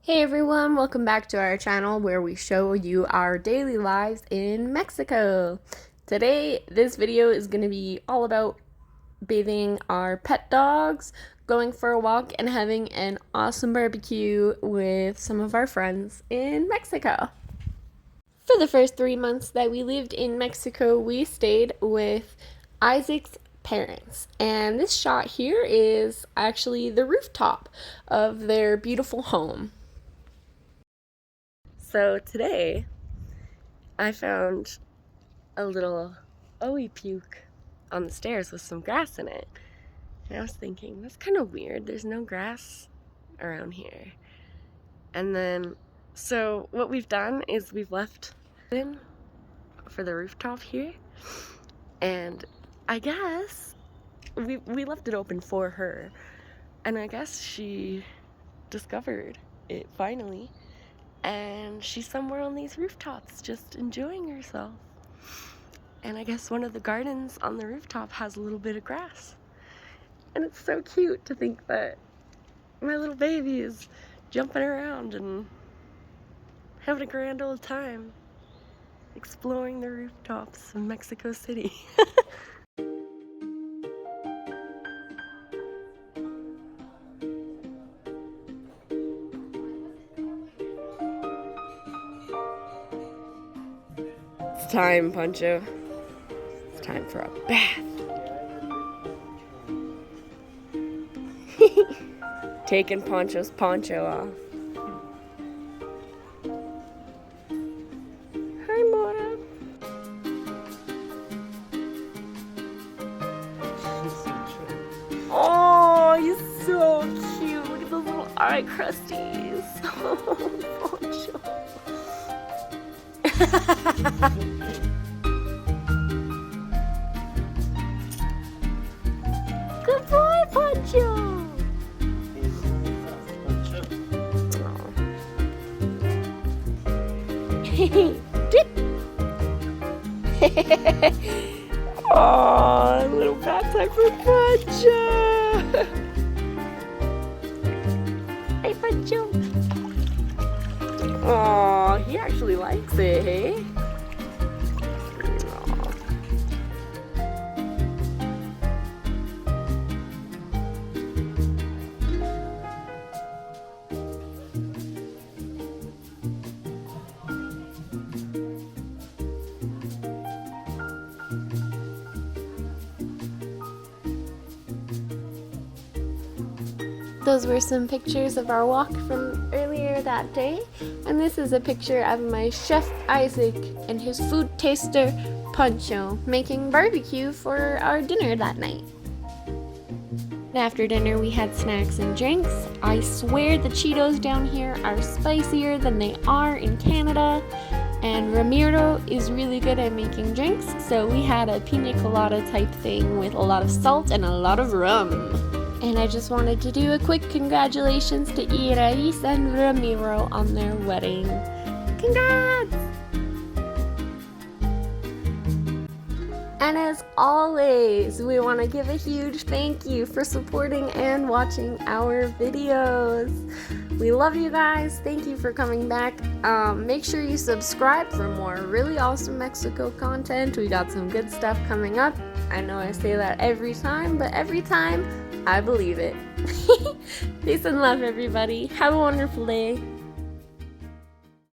Hey everyone, welcome back to our channel where we show you our daily lives in Mexico. Today, this video is going to be all about bathing our pet dogs, going for a walk, and having an awesome barbecue with some of our friends in Mexico. For the first 3 months that we lived in Mexico, we stayed with Isaac's parents. And this shot here is actually the rooftop of their beautiful home. So today, I found a little owie puke on the stairs with some grass in it. And I was thinking, that's kind of weird. There's no grass around here. And then, so what we've done is we've left in for the rooftop here. And I guess we left it open for her. And I guess she discovered it finally. And she's somewhere on these rooftops just enjoying herself. And I guess one of the gardens on the rooftop has a little bit of grass. And it's so cute to think that my little baby is jumping around and having a grand old time exploring the rooftops of Mexico City. It's time, Poncho. It's time for a bath. Taking Poncho's poncho off. Hi, Mora. Oh, he's so cute. Look at those little eye crusties. Oh, Poncho. Good boy, Poncho! Dip! Oh, little backpack for Poncho! Hey, Poncho! Oh, he actually likes it, hey? Those were some pictures of our walk from earlier that day, and this is a picture of my chef Isaac and his food taster Poncho making barbecue for our dinner that night. After dinner we had snacks and drinks. I swear the Cheetos down here are spicier than they are in Canada, and Ramiro is really good at making drinks, so we had a pina colada type thing with a lot of salt and a lot of rum. And I just wanted to do a quick congratulations to Irais and Ramiro on their wedding. Congrats! And as always, we want to give a huge thank you for supporting and watching our videos. We love you guys. Thank you for coming back. Make sure you subscribe for more really awesome Mexico content. We got some good stuff coming up. I know I say that every time, but every time I believe it. Peace and love, everybody. Have a wonderful day.